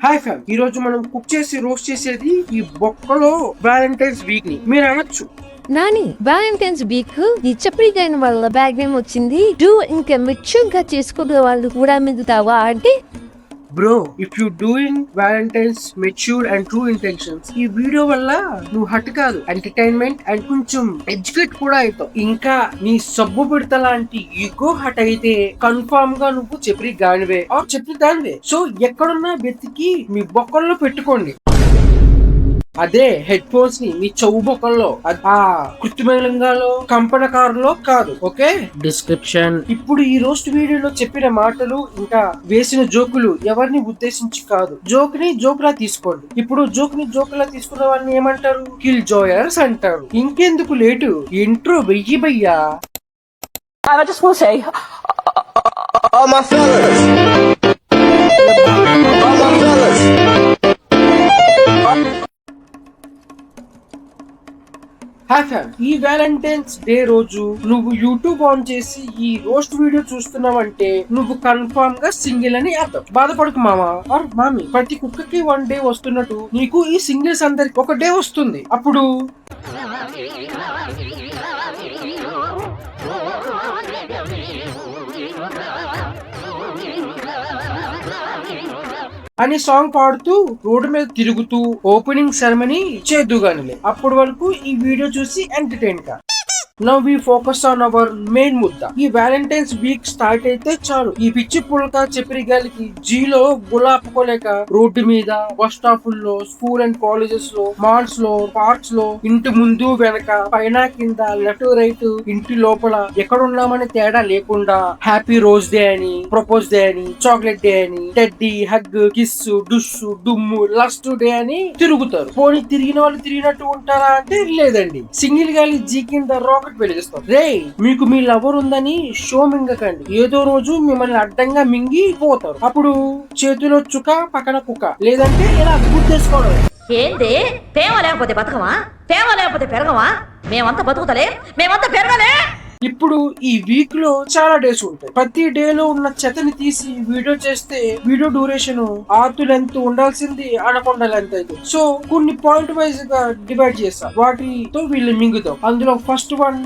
Hi ఫ్యామ్, ఈ రోజు మనం కుక్ చేసి రోస్ట్ చేసేది ఈ బొక్కలో వ్యాలంటైన్స్ వీక్ ని మీరు అనొచ్చు. నాని వ్యాలంటైన్స్ వీక్ ఈ చప్పరికైన వాళ్ళ బ్యాగ్ నేమ్ వచ్చింది. డూ ఇంకా మెచ్యూర్గా చేసుకునే వాళ్ళు కూడా మిగుతావా అంటే bro, if you doing Valentine's mature and true intentions, ఈ వీడియో వల్ల నువ్వు హట్ కాదు, ఎంటర్టైన్మెంట్ అండ్ కొంచెం ఎడ్యుకేట్ కూడా అవుతావు. ఇంకా నీ సబ్బు పిడత లాంటి ఈగో హట్ అయితే కన్ఫర్మ్ గా నువ్వు చెప్పి గానివే చెప్పి దానివే. సో ఎక్కడున్నా వెతికి మీ బొక్కల్లో పెట్టుకోండి. అదే హెడ్ ఫోన్స్ ని మీ చెవు బొక్కల్లో, ఆ కృత్రిమ లింగాలో కంపనకారులో కాదు. Okay, description. ఇప్పుడు ఈ రోస్ట్ వీడియోలో చెప్పిన మాటలు ఇంకా వేసిన జోకులు ఎవరిని ఉద్దేశించి కాదు. జోక్ ని జోక్ లా తీసుకోండి. ఇప్పుడు జోక్ ని జోక్ లా తీసుకున్న వాళ్ళని ఏమంటారు? కిల్ జోయర్స్ అంటారు. ఇంకెందుకు లేటు, ఇంట్రో వెయ్యి భయ్యా. I just want to say, all my fellas, all my fellas. ఈ వ్యాలంటైన్స్ డే రోజు నువ్వు యూట్యూబ్ ఆన్ చేసి ఈ రోస్ట్ వీడియో చూస్తున్నావంటే నువ్వు కన్ఫర్మ్ గా సింగిల్ అని అర్థం. బాధపడకు మామా ఆర్ మామీ, ప్రతి కుక్కకి 1 డే వస్తున్నట్టు నీకు ఈ సింగిల్స్ అందరికి ఒక డే వస్తుంది. అప్పుడు అని సాంగ్ పాడుతూ రోడ్డు మీద తిరుగుతూ ఓపెనింగ్ సెరమనీ చేద్దుగానిలే. అప్పటి వరకు ఈ వీడియో చూసి ఎంటర్టైన్ కా. Now we focus on our main ముద్ద. ఈ వ్యాలంటైన్స్ వీక్ స్టార్ట్ అయితే చాలు ఈ పిచ్చి పుల్క చెప్పరిగాలికి జీలో గులాపుకోలేక రోడ్డు మీద, బస్ స్టాపుల్లో, స్కూల్ అండ్ కాలేజెస్ లో, మాల్స్ లో, పార్క్స్ లో, ఇంటి ముందు వెనక, పైన కింద, లెఫ్ట్ రైట్, ఇంటి లోపల ఎక్కడున్నామని తేడా లేకుండా హ్యాపీ రోజ్ డే అని, ప్రపోజ్ డే అని, చాక్లెట్ డే అని, టెడ్డీ, హగ్, కిస్, డుష్, డుమ్ము, లస్ట్ డే అని తిరుగుతారు. పోనీ తిరిగిన వాళ్ళు తిరిగినట్టు ఉంటారా అంటే లేదండి. సింగిల్ గాలి జీ కింద రాకెట్ వెలిగిస్తారు. రే, మీకు మీ లవర్ ఉందని షో మింగకండి. ఏదో రోజు మిమ్మల్ని అడ్డంగా మింగి పోతారు. అప్పుడు చేతిలో చుక్క, పక్కన కుక్క, లేదంటే ఇలా గుర్తేసుకోవడం. ఏంది ప్రేమ లేకపోతే బతకమా, ప్రేమ లేకపోతే పెరగమా? మేమంతా బతుకుతలే, మేమంతా పెరగలే. ఇప్పుడు ఈ వీక్ లో చాలా డేస్ ఉంటాయి. ప్రతి డే లో ఉన్న చెత్తని తీసి వీడియో చేస్తే వీడియో డ్యూరేషన్ ఆర్తు లెంత్ ఉండాల్సింది అనకొండ లెంత్ అయితే. సో కొన్ని పాయింట్ వైజ్ గా డివైడ్ చేస్తా, వాటితో వీళ్ళు మింగుతాం. అందులో ఫస్ట్ వన్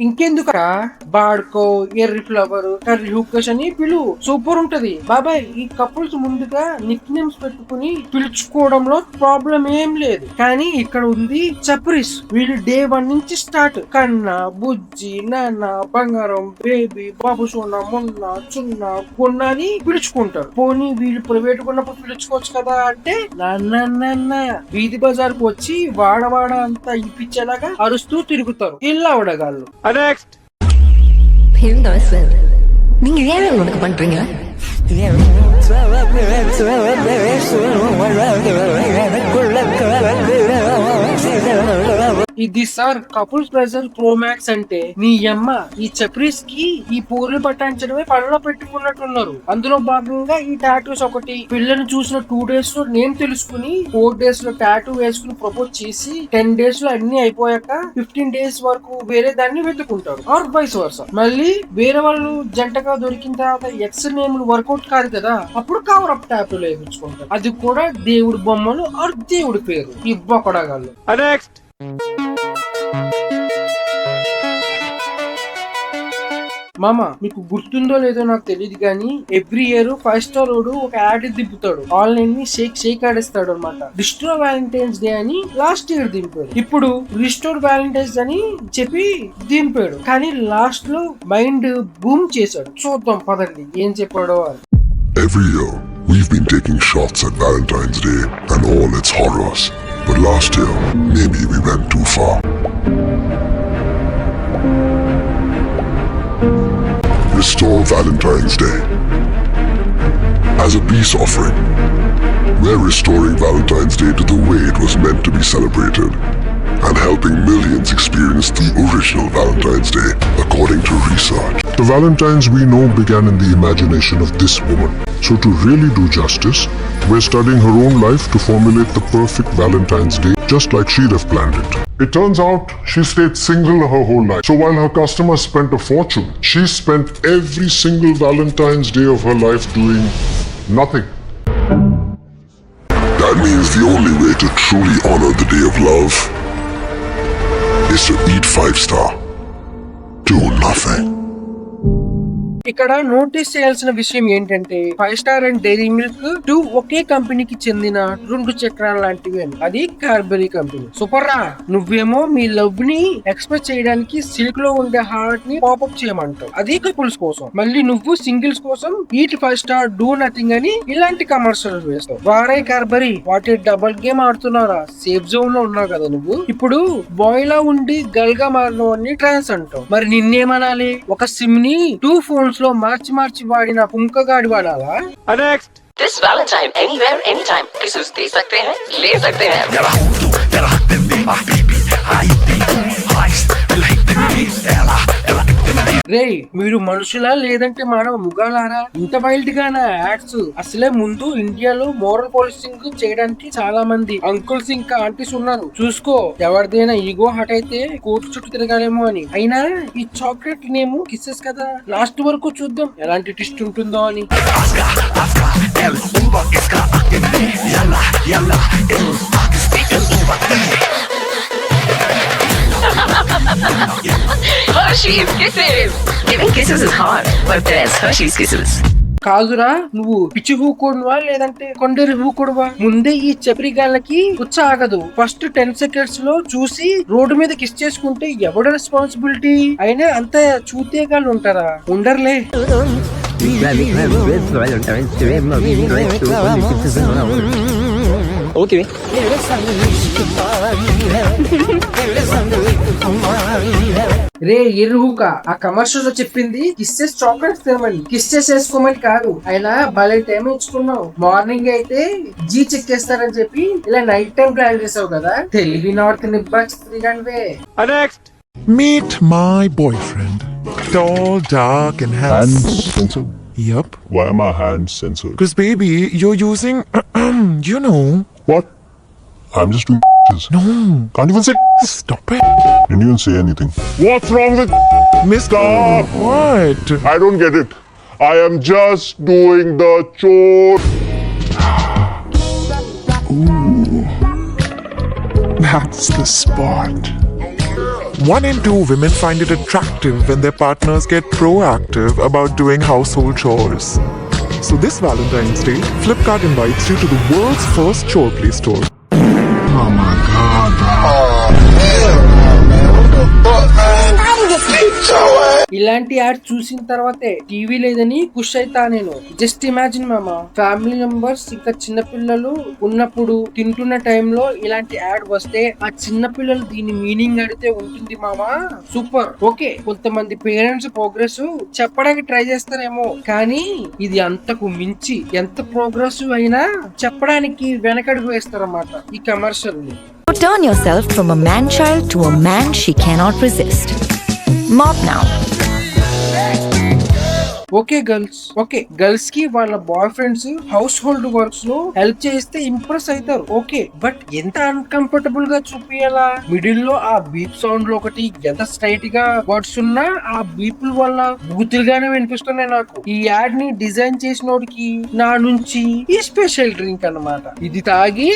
ఇంకెందుకరా బాడ్కో, ఎర్రి ఫ్లవర్, కర్రీ హుక్కస్ అని పిలు, సూపర్ ఉంటది బాబాయ్. ఈ కపుల్స్ ముందుగా నిక్ నేమ్స్ పెట్టుకుని పిలుచుకోవడంలో ప్రాబ్లం ఏం లేదు. కానీ ఇక్కడ ఉంది చప్రీస్. వీళ్ళు డే 1 నుంచి స్టార్ట్. కన్నా, బుజ్జి, నాన్న, బంగారం, బేబీ, బాబు, సోనా, మొన్న, చున్న, కొన్న అని పిలుచుకుంటారు. పోనీ వీళ్ళు ప్రైవేట్ ఉన్నప్పుడు పిలుచుకోవచ్చు కదా అంటే నాన్న వీధి బజార్ కు వచ్చి వాడవాడ అంతా ఇప్పించేలాగా అరుస్తూ తిరుగుతారు ఇలా అవడగాళ్ళు. నెక్స్ట్ நீங்க ஏன் உனக்கு பண்றீங்க? ఇది sir couples pressure pro max అంటే నీ అమ్మ. ఈ చప్రీస్ కి ఈ పూర్లు పట్టించడమే పనిలో పెట్టుకున్నట్టున్నారు. అందులో భాగంగా ఈ టాటూస్ ఒకటి. పిల్లని చూసిన 2 days లో నేమ్ తెలుసుకుని 4 days లో టాటూ వేసుకుని ప్రపోజ్ చేసి 10 days లో అన్ని అయిపోయాక 15 days వరకు వేరే దాన్ని వెతుకుంటారు. Are vice versa. మళ్ళీ వేరే వాళ్ళు జంటగా దొరికిన తర్వాత ఎక్స్ నేమ్లు వర్కౌట్ కాదు కదా, అప్పుడు కవర్ అప్ టాటూలు వేయించుకుంటారు. అది కూడా దేవుడి బొమ్మలు ఆర్ దేవుడి పేరు. ఇవ్వకూడగాళ్ళు. నెక్స్ట్ మామ, మీకు గుర్తుందో లేదో నాకు తెలియదు కానీ ఎవ్రీ ఇయర్ 5 star రోడ్ ఒక యాడ్ దింపుతాడు. ఆన్లైన్ ని షేక్ ఆడిస్తాడు అనమాట. రిస్టోర్ వ్యాలంటైన్స్ డే అని లాస్ట్ ఇయర్ దింపాడు. ఇప్పుడు రిస్టోర్ వ్యాలంటైన్స్ అని చెప్పి దింపాడు. కానీ లాస్ట్ లో మైండ్ బూమ్ చేశాడు. చూద్దాం పదండి ఏం చెప్పాడో అని. Every year we've been taking shots at Valentine's Day and all its horrors. But last year, maybe we went too far. Restore Valentine's Day. As a peace offering, we're restoring Valentine's Day to the way it was meant to be celebrated. and helping millions experience the original Valentine's Day, according to research. The Valentines we know began in the imagination of this woman. So to really do justice, we're studying her own life to formulate the perfect Valentine's Day, just like she'd have planned it. It turns out she stayed single her whole life. So while her customers spent a fortune, she spent every single Valentine's Day of her life doing nothing. That means the only way to truly honor the day of love is to eat 5-star, do nothing. ఇక్కడ notice చేయాల్సిన విషయం ఏంటంటే 5 star and dairy milk 2 ఒకే కంపెనీకి చెందిన 2 చక్రాలు లాంటివి అని. అది కార్బరీ కంపెనీ. సూపర్ రా, నువ్వేమో మీ లవ్ ని ఎక్స్ప్రెస్ చేయడానికి సిల్క్ లో ఉండే హార్ట్ ని పాపప్ చేయమంటావు. అది కపుల్స్ కోసం. మళ్ళీ నువ్వు సింగిల్స్ కోసం ఈట్ 5 స్టార్ డూ నథింగ్ అని ఇలాంటి కమర్షియల్ వేస్తావు. వారే కార్బరీ, వాటి డబుల్ గేమ్ ఆడుతున్నారా? సేఫ్ జోన్ లో ఉన్నావు కదా నువ్వు. ఇప్పుడు బాయ్ లా ఉండి గర్ల్ గా మారినవన్నీ ట్రాన్స్ అంటావు. మరి నిన్నేమనాలి? ఒక సిమ్ ని 2 ఫోన్స్ లో మార్చి వాడిన పుంకగాడి వాడాలా? Next. This Valentine, anywhere, anytime. Kisses दे सकते हैं, ले सकते हैं. రే, మీరు మనుషులా లేదంటే మానవ ముగాలారా? ఇంత వైల్డ్ గానా యాడ్స్? అసలే ముందు ఇండియాలో మోరల్ పోలీసింగ్ చేయడానికి చాలా మంది అంకుల్స్ ఇంకా ఆంటీస్ ఉన్నారు. చూసుకో, ఎవరిదైనా ఈగో హట్ అయితే కోర్టు చుట్టూ తిరగాలేమో అని. అయినా ఈ చాక్లెట్ నేమ్ కిస్సెస్ కదా, లాస్ట్ వరకు చూద్దాం ఎలాంటి ట్విస్ట్ ఉంటుందో అని. Hershey's Kisses. Giving kisses is hard, but there's Hershey's Kisses. కాదురా, నువ్వు పిచ్చి హూకోడువా లేదంటే కొండరి హూకోడువా? ముందే ఈ చప్రిగాళ్ళకి ఆగదు. ఫస్ట్ 10 సెకండ్స్ లో చూసి రోడ్డు మీద కిస్ చేసుకుంటే ఎవడ రెస్పాన్సిబిలిటీ? అయినా అంత చూతేగాళ్ళు ఉంటారా? ఉండర్లే. Okay. రే ఎర్రుహూక, ఆ కమర్షియల్ లో చెప్పింది కిస్సెస్ చాక్లెట్స్ తినమని, కిస్సెస్ వేసుకోమని కాదు. అయినా భలే టైం ఇచ్చుకున్నావు. మార్నింగ్ అయితే జీ చెక్ చేస్తారని చెప్పి ఇలా నైట్ టైం ప్లాన్ చేసావు కదా. తెలివి north నిబ్బావే. Next. Meet my boyfriend. Tall, dark, and handsome. Hands censored? Yup. Why are my hands censored? Because baby, you're using, you know. What? I'm just doing this. No. Can't even say. Stop it. Didn't even say anything. What's wrong with? Mister. What? I don't get it. I am just doing the chore. Ooh. That's the spot. 1 in 2 women find it attractive when their partners get proactive about doing household chores. So this Valentine's Day, Flipkart invites you to the world's first chore play store. Oh my god, bro. ఇలాంటి add చూసిన తర్వాతే TV లేదని ఖుష్ అయితా నేను. Just imagine మామా, family members ఇంకా చిన్నపిల్లలు ఉన్నప్పుడు తింటున్న టైంలో ఇలాంటి యాడ్ వస్తే ఆ చిన్న పిల్లలు దీని మీనింగ్ అడిగితే ఉంటుంది మామా. సూపర్. ఓకే, కొంతమంది పేరెంట్స్ ప్రోగ్రెస్ చెప్పడానికి ట్రై చేస్తారేమో, కానీ ఇది అంతకు మించి ఎంత ప్రోగ్రెసివ్ అయినా చెప్పడానికి వెనకడుగు వేస్తారన్నమాట ఈ కమర్షియల్ ని. Turn yourself from a man-child to a man she cannot resist. Mop now. Okay girls కి వాళ్ళ boyfriends household works లో హెల్ప్ చేస్తే ఇంప్రెస్ అవుతారు. ఓకే, బట్ ఎంత అన్కంఫర్టబుల్ గా చూపియాలా? మిడిల్ లో ఆ బీప్ సౌండ్ లో ఒకటి ఎంత స్ట్రైట్ గా వర్డ్స్ ఉన్నా ఆ బీపుల్ వల్ల బూతులుగానే వినిపిస్తున్నాయి నాకు. ఈ యాడ్ ని డిజైన్ చేసినోడికి నా నుంచి ఈ స్పెషల్ డ్రింక్ అన్నమాట. ఇది తాగి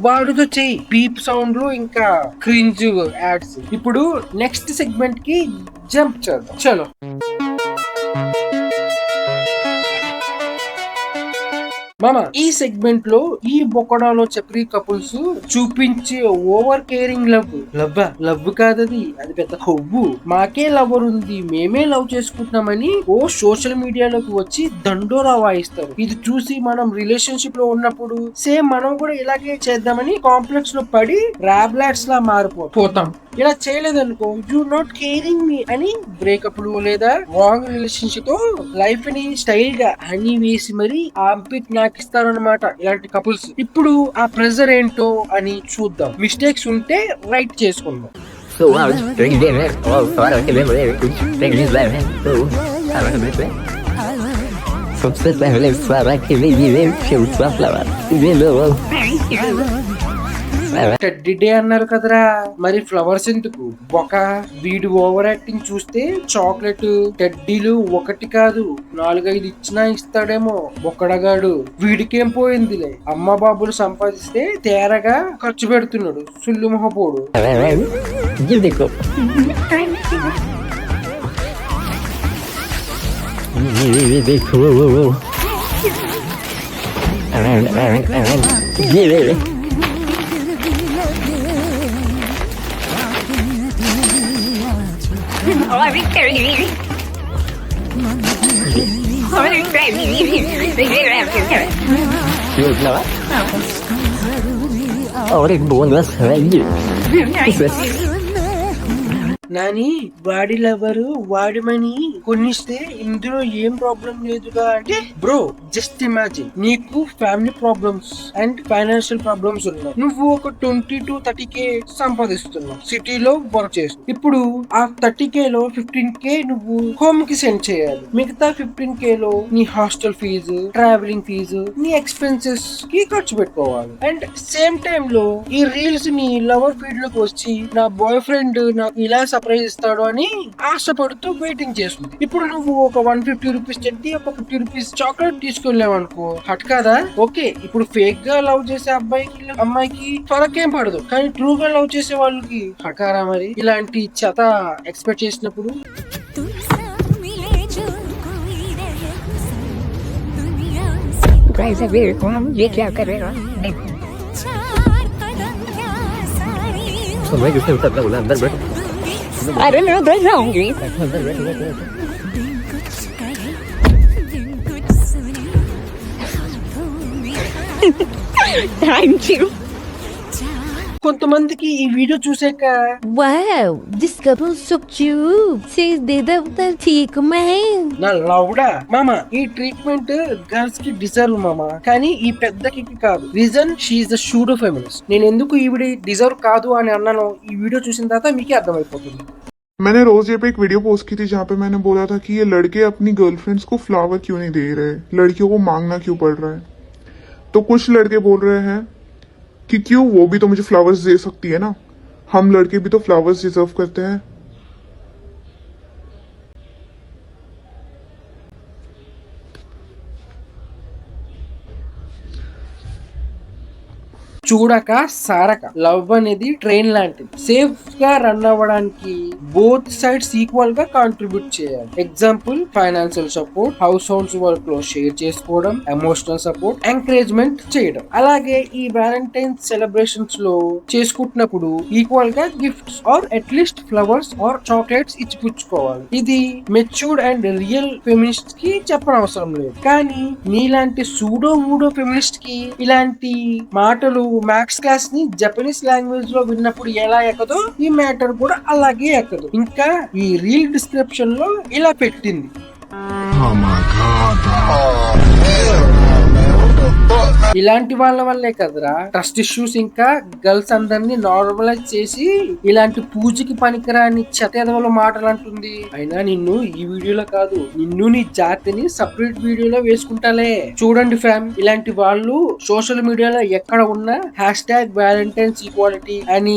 వాడుతో చెయ్యి బీప్ సౌండ్ లో ఇంకా క్రింజ్ యాడ్స్. ఇప్పుడు నెక్స్ట్ సెగ్మెంట్ కి జంప్ చేద్దాం. చలో. మామ, ఈ సెగ్మెంట్ లో ఈ బొకడాలో చప్రీ కపుల్స్ చూపించే ఓవర్ కేరింగ్ లవ్ కాదది, అది పెద్ద కొవ్వు. మాకే లవర్ ఉంది, మేమే లవ్ చేసుకుంటున్నామని ఓ సోషల్ మీడియాలోకి వచ్చి దండోరా వాయిస్తారు. ఇది చూసి మనం రిలేషన్షిప్ లో ఉన్నప్పుడు సేమ్ మనం కూడా ఇలాగే చేద్దామని కాంప్లెక్స్ లో పడి ర్యాబ్లాట్స్ లా మారిపోతాం. ఇలా చేయలేదనుకో యు నాట్ కేరింగ్ మీ అని బ్రేకప్ లు లేదా రాంగ్ రిలేషన్షిప్ తో లైఫ్ ని స్టైల్ గా హనీ వేసి మరి ఆంపిట్ నాకిస్తారు అనమాట ఇలాంటి కపుల్స్. ఇప్పుడు ఆ ప్రెజర్ ఏంటో అని చూద్దాం. మిస్టేక్స్ ఉంటే రైట్ చేసుకుందాం. So I was drinking dinner. Oh, so I don't remember everything. This bad man. So I don't remember. So sit there, let's try like it. Maybe she'll swap flower. Teddy day అన్నారు కదరా, మరి flowers ఎందుకు? ఒక వీడు over acting చూస్తే chocolate టెడ్డీలు ఒకటి కాదు 4-5 ఇచ్చినా ఇస్తాడేమో బొక్కడగాడు. వీడికేం పోయిందిలే, అమ్మ బాబులు సంపాదిస్తే తేరగా ఖర్చు పెడుతున్నాడు సుల్లు మొహపోడు. నాని వాడి లవరు వాడిమని కొనిస్తే ఇందులో ఏం ప్రాబ్లం లేదుగా అంటే, బ్రో జస్ట్ ఇమాజిన్ నీకు family problems and financial problems ఉన్నాయి. నువ్వు ఒక 20 to 30K సంపాదిస్తున్నావు, సిటీలో వర్క్ చేస్తున్నావు. ఇప్పుడు ఆ 30K లో 15K నువ్వు హోమ్ కి సెండ్ చేయాలి. మిగతా 15K లో నీ హాస్టల్ ఫీజు, ట్రావెలింగ్ ఫీజు, నీ ఎక్స్పెన్సెస్ కి ఖర్చు పెట్టుకోవాలి. అండ్ సేమ్ టైమ్ లో ఈ రీల్స్ నీ లవర్ ఫీడ్ లోకి వచ్చి నా బాయ్ ఫ్రెండ్ నాకు ఇలా సర్ప్రైజ్ ఇస్తాడు అని ఆశపడుతూ వెయిటింగ్ చేస్తుంది. ఇప్పుడు నువ్వు ఒక 150 రూపీస్ చెట్టి ఒక 50 రూపీస్ చాక్లెట్ తీసుకెళ్ళావు అనుకో, హట్ కాదా? ఓకే, ఇప్పుడు ఫేక్ గా లవ్ చేసే అమ్మాయికి ఫరకేం పడదు, కానీ ట్రూ గా లవ్ చేసే వాళ్ళకి హకారా. మరి ఇలాంటి చెత్త ఎక్స్పెక్ట్ చేసినప్పుడు I don't know, they're hungry. Thank you. కొంతమందికి ఈ వీడియో చూసాక Wow, this couple so cute. Says they'll take man. నా లౌడా మామ, ఈ ట్రీట్మెంట్ గర్ల్స్ కి డిజర్వ్ మామ, కానీ ఈ పెద్దకి కాదు. Reason she's the pseudo feminist. నేను ఎందుకు ఈ వీడియో డిజర్వ్ కాదు అని అన్నాను ఈ వీడియో చూసిన తర్వాత మీకే అర్థమైపోతుంది. मैंने रोज ये पे एक वीडियो पोस्ट की थी जहाँ पे मैंने बोला था कि ये लड़के अपनी गर्लफ्रेंड्स को फ्लावर क्यों नहीं दे रहे, लड़कियों को मांगना क्यों पड़ रहा है. तो कुछ लड़के बोल रहे हैं कि क्यों, वो भी तो मुझे फ्लावर्स दे सकती है ना, हम लड़के भी तो फ्लावर्स डिजर्व करते हैं. చూడక సారక లవ్ అనేది ట్రైన్ లాంటిది. సేఫ్ గా రన్ అవ్వడానికి బోత్ సైడ్స్ ఈక్వల్ గా కాంట్రిబ్యూట్ చేయాలి. Example financial support, households work లో షేర్ చేసుకోవడం, ఎమోషనల్ సపోర్ట్, ఎంకరేజ్మెంట్ చేయడం. అలాగే ఈ వ్యాలంటైన్స్ సెలబ్రేషన్స్ లో చేసుకుంటున్నప్పుడు ఈక్వల్ గా gifts or at least flowers or chocolates ఇచ్చి పుచ్చుకోవాలి. ఇది మెచ్యూర్డ్ అండ్ రియల్ ఫెమినిస్ట్ కి చెప్పనవసరం లేదు. కానీ నీలాంటి సూడో మూడో ఫెమినిస్ట్ కి ఇలాంటి మాటలు మ్యాథ్స్ క్లాస్ ని జపనీస్ లాంగ్వేజ్ లో విన్నప్పుడు ఎలా ఎక్కదో ఈ మ్యాటర్ కూడా అలాగే ఎక్కదు. ఇంకా ఈ రీల్ డిస్క్రిప్షన్ లో ఇలా పెట్టింది. ఇలాంటి వాళ్ళ వల్లే కదరా ట్రస్ట్ ఇష్యూస్ ఇంకా గర్ల్స్ అందరినీ నార్మలైజ్ చేసి ఇలాంటి పూజకి పనికిరాని చెతెదవల మాటలు అంటుంది. అయినా నిన్ను ఈ వీడియోలో కాదు, నిన్ను నీ జాతిని సపరేట్ వీడియోలో వేసుకుంటాలే. చూడండి ఫ్యామ్, ఇలాంటి వాళ్ళు సోషల్ మీడియాలో ఎక్కడ ఉన్నా #వ్యాలంటైన్స్ ఈక్వాలిటీ అని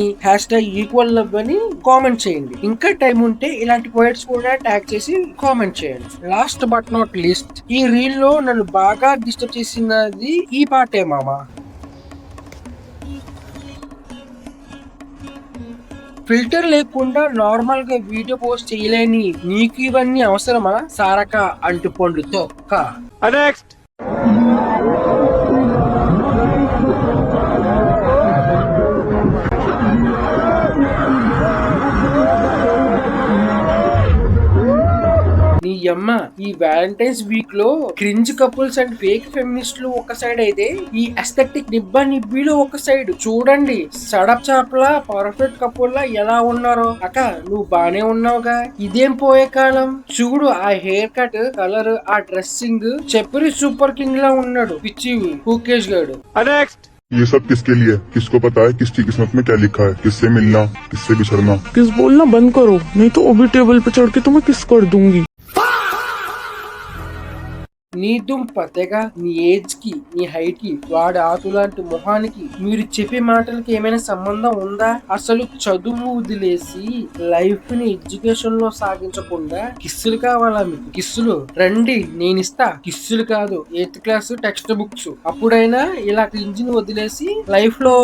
#ఈక్వల్ లవ్ అని కామెంట్ చేయండి. ఇంకా టైం ఉంటే ఇలాంటి పోయిట్స్ కూడా ట్యాగ్ చేసి కామెంట్ చేయండి. లాస్ట్ బట్ నాట్ లీస్ట్, ఈ రీల్ లో నన్ను బాగా డిస్టర్బ్ చేసినది ఈ పాటే మామ. ఫిల్టర్ లేకుండా నార్మల్ గా వీడియో పోస్ట్ చేయలేని నీకు ఇవన్నీ అవసరమా సారక అంటు పండు తొక్క. నీ అమ్మ ఈ వ్యాలంటైన్స్ వీక్ లో క్రింజ్ కపుల్స్ అండ్ ఫేక్ ఫెమినిస్టులు ఒక సైడ్ అయితే, ఈ అస్థెటిక్ నిబ్బీలు ఒక సైడ్. చూడండి సడప్ చాప్లా పర్ఫెక్ట్ కపుల్ లా ఎలా ఉన్నారో. అక్క నువ్వు బానే ఉన్నావుగా, ఇదేం పోయే కాలం. చూడు ఆ హెయిర్ కట్, కలర్, ఆ డ్రెస్సింగ్ చెప్పరి సూపర్ కింగ్ లా ఉన్నాడు పిచ్చి హూకేష్ గాడు. ये सब किसके लिए? किसको पता है किसकी किस्मत में क्या लिखा है? किससे मिलना, किससे बिछड़ना? किस बोलना बंद करो, नहीं तो अभी टेबल पे चढ़ के तुम्हें किस कर दूंगी. నీ దుంపతేగా నీ ఏజ్ కి, నీ హైట్ కి, వాడి ఆతులాంటి మొహానికి మీరు చెప్పే మాటలకి ఏమైనా సంబంధం ఉందా? అసలు చదువు వదిలేసి లైఫ్ ని ఎడ్యుకేషన్ లో సాగించకుండా కిస్సులు కావాలా మీకు? కిస్సులు రండి నేనిస్తా. కిస్సులు కాదు 8th క్లాస్ టెక్స్ట్ బుక్స్. అప్పుడైనా ఇలా క్రింజిని వదిలేసి లైఫ్ లో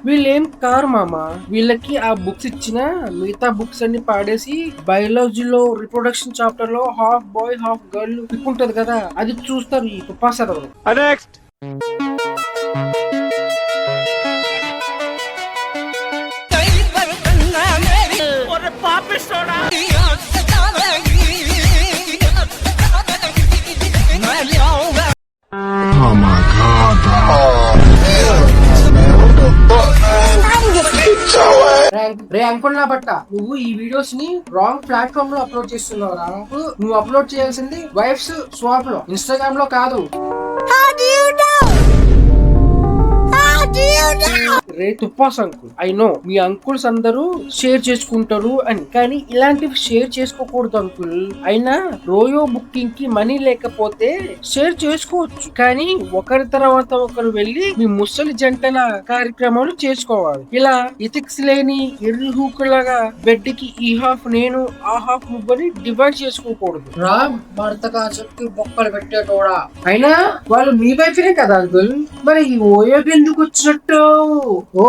వీళ్ళేం కారు మామ. వీళ్ళకి ఆ బుక్స్ ఇచ్చిన మిగతా బుక్స్ అన్ని పాడేసి బయాలజీలో రిప్రొడక్షన్ చాప్టర్ లో half boy half girl pic ఉంటది కదా, అది చూస్తారు ఈ తుపాసదవరు. రే అనుకున్నా బట్ట నువ్వు ఈ వీడియోస్ ని రాంగ్ ప్లాట్ఫామ్ లో అప్లోడ్ చేస్తున్నావు రా. నువ్వు అప్లోడ్ చేయాల్సింది వైఫ్స్ స్వాప్ లో, ఇన్స్టాగ్రామ్ లో కాదు. రే తుప్పాస్ అంకుల్, ఐ నో మీ అంకుల్స్ అందరూ షేర్ చేసుకుంటారు అని, కానీ ఇలాంటివి షేర్ చేసుకోకూడదు అంకుల్. అయినా రోయో బుకింగ్ కి మనీ లేకపోతే షేర్ చేసుకోవచ్చు, కానీ ఒకరి తర్వాత ఒకరు వెళ్లి మీ ముసలి జంటల కార్యక్రమాలు చేసుకోవాలి. ఇలా ఎథిక్స్ లేని ఎర్రి హూకులాగా బెడ్ కి ఈ హాఫ్ నేను ఆ హాఫ్ నువ్వని డివైడ్ చేసుకోకూడదు. రా భర్త కాసకి బొక్కలు పెట్టేటోడా. అయినా వాళ్ళు మీ వైఫే కదా అంకుల్, మరి ఈ ఓయోకి ఎందుకు వచ్చినట్టు? ఓ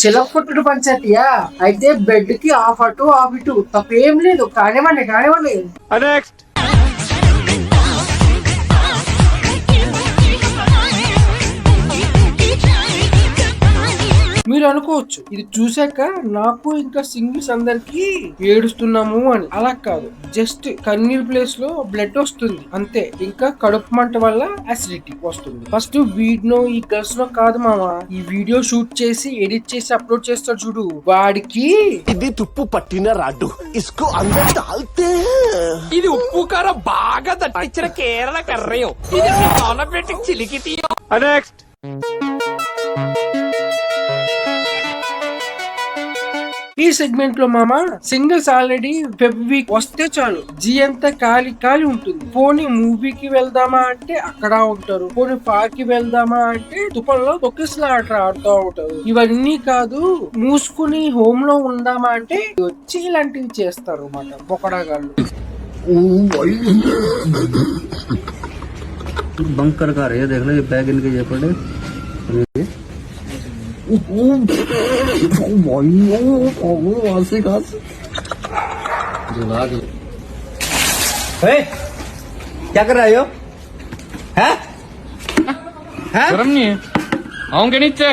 చిలకొట్టుడు పంచాయతీయా? అయితే బెడ్ కి హాఫ్ అటు హాఫ్ ఇటు తప్పేం లేదు. కానివ్వండి. మీరు అనుకోవచ్చు ఇది చూసాక నాకు ఇంకా సింగిల్స్ అందరికి ఏడుస్తున్నాము అని. అలా కాదు, జస్ట్ కన్నీర్ ప్లేస్ లో బ్లడ్ వస్తుంది అంతే. ఇంకా కడుపు మంట వల్ల అసిడిటీ వస్తుంది. ఫస్ట్ వీడినో ఈ గర్ల్స్ నో కాదు మామ, ఈ వీడియో షూట్ చేసి ఎడిట్ చేసి అప్లోడ్ చేస్తాడు చూడు, వాడికి ఇది తుప్పు పట్టిన రాడ్డు ఇస్కో అందరూ డాల్తే. ఇది ఉప్పు కారం బాగా దట్టించిన కేరళ కర్రయో, ఇది పెట్టి చిలికిటియో. నెక్స్ట్ ఈ సెగ్మెంట్ లో మామ సింగిల్స్ ఆల్రెడీ ఫెబ్ వీక్ వస్తే చాలు జీ అంతా ఖాళీ ఉంటుంది. పోనీ మూవీకి వెళ్దామా అంటే అక్కడ ఉంటారు, పోనీ పార్క్ కి వెళ్దామా అంటే తుపల్లో తొక్కిస్లా ఆడుతూ ఉంటారు. ఇవన్నీ కాదు, మూసుకుని హోమ్ లో ఉందామా అంటే వచ్చి ఇలాంటివి చేస్తారు అన్నమాట బొకడాగాళ్ళు. బంకర్ కార్ ఏ దేఖ లో బ్యాగ్ ఇన్కే ये पड़े क्या कर रहे हो? गरम नहीं है, आऊंगे नीचे.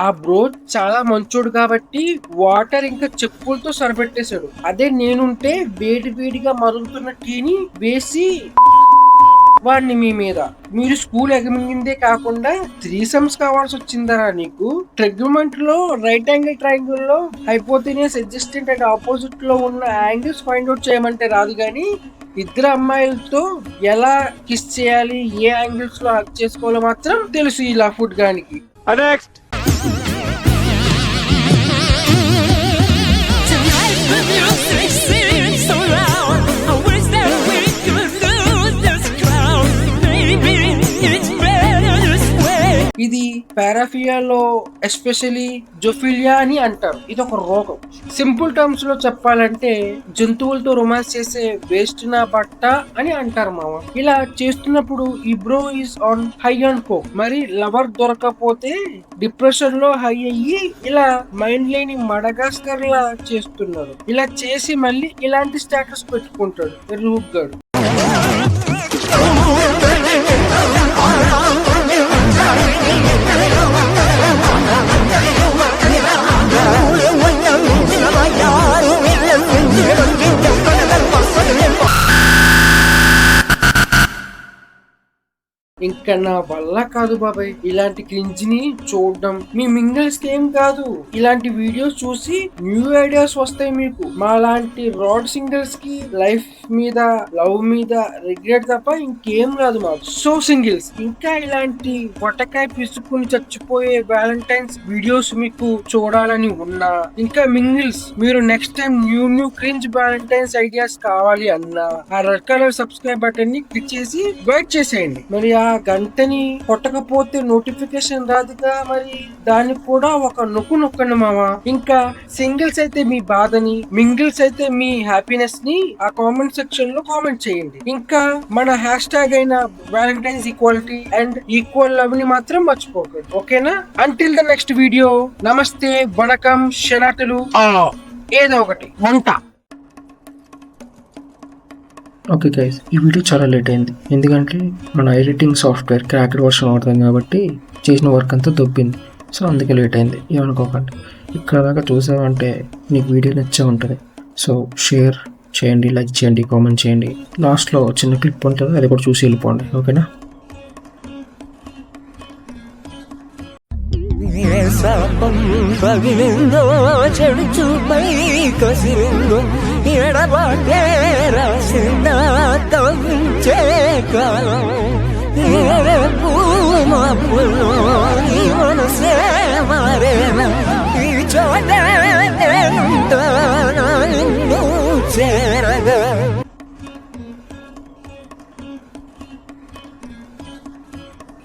ఆ బ్రో చాలా మంచోడు కాబట్టి వాటర్ ఇంకా చెప్పులతో సరిపెట్టేశాడు. అదే నేనుంటే వేడిగా మరుగుతున్న టీని వేసి వాడిని మీ మీద. మీరు స్కూల్ ఎగమిందే కాకుండా 3 sums కావాల్సి వచ్చిందరా నీకు? ట్రిగ్మెంట్ లో రైట్ యాంగిల్ ట్రయాంగిల్ లో హైపోథెనియస్ అడ్జస్టెంట్ అండ్ ఆపోజిట్ లో ఉన్న యాంగిల్స్ ఫైండ్ అవుట్ చేయమంటే రాదు, కానీ ఇద్దరు అమ్మాయిలతో ఎలా కిస్ చేయాలి, ఏ యాంగిల్స్ లో హక్ చేసుకోవాలో మాత్రం తెలుసు ఇలా ఫుడ్ గానికి. నెక్స్ట్ ఇది పారాఫియాలో ఎస్పెషలీ జోఫిలియా అని అంటారు. ఇది ఒక రోగం. సింపుల్ టర్మ్స్ లో చెప్పాలంటే జంతువులతో రొమాన్స్ చేసే వేస్ట్ నా బట్ట అని అంటారు మామ. ఇలా చేస్తున్నప్పుడు ఈ bro is on high and coke. మరి లవర్ దొరకపోతే డిప్రెషన్ లో హై అయ్యి ఇలా మైండ్ లేని మడగాస్కర్ లా చేస్తున్నారు. ఇలా చేసి మళ్ళీ ఇలాంటి స్టేటస్ పెట్టుకుంటాడు రూప్గాడు. ఇంకా నా వల్ల కాదు బాబాయ్ ఇలాంటి క్రింజ్ ని చూడడం. మీ మింగిల్స్ కి ఏం కాదు, ఇలాంటి వీడియోస్ చూసి న్యూ ఐడియాస్ వస్తాయి మీకు. మా లాంటి రాడ్ సింగర్స్ కి లైఫ్ మీద, లవ్ మీద రిగ్రెట్ తప్ప ఇంకేం రాదు మాకు. సో సింగిల్స్, ఇంకా ఇలాంటి పొట్టకాయ పిసుకుని చచ్చిపోయే వ్యాలంటైన్స్ వీడియోస్ మీకు చూడాలని ఉన్నా, ఇంకా మింగిల్స్ మీరు next time new cringe Valentine's ideas కావాలి అన్నా ఆ రెడ్ కలర్ సబ్స్క్రైబ్ బటన్ ని క్లిక్ చేసి వెయిట్ చేసేయండి. మరి ఆ గంటని కొట్టకపోతే నోటిఫికేషన్ రాదుగా, మరి దానికి కూడా ఒక నొక్కండి మావా. ఇంకా సింగిల్స్ అయితే మీ బాధని, మింగిల్స్ అయితే మీ హ్యాపీనెస్ ని ఆ కామెంట్ సెక్షన్ లో కామెంట్ చేయండి. ఇంకా మన హ్యాష్ ట్యాగ్ అయిన Valentine's equality and equal love ని మాత్రం మర్చిపోకండి, ఓకేనా? అంటిల్ ద నెక్స్ట్ వీడియో, నమస్తే, వణకం, శనాటలు, ఏదో ఒకటి వంట. ఓకే గైస్, ఈ వీడియో చాలా లేట్ అయింది ఎందుకంటే మన ఎడిటింగ్ సాఫ్ట్వేర్ క్రాక్డ్ వర్షన్ వాడతాం కాబట్టి చేసిన వర్క్ అంతా దొబ్బింది. సో అందుకే లేట్ అయింది, ఏమనుకోకండి. ఇక్కడ దాకా చూసామంటే నీకు వీడియో నచ్చే ఉంటుంది. సో షేర్ చేయండి, లైక్ చేయండి, కామెంట్ చేయండి. లాస్ట్లో చిన్న క్లిప్ ఉంటుంది, అది కూడా చూసి వెళ్ళిపోండి, ఓకేనా? చెడు చూపై కసిరిందో ఎడబాటే రాసింద కవించే కాలం మాపులో ఈ మనసే మారేనా ఈ చోట నిన్ను చే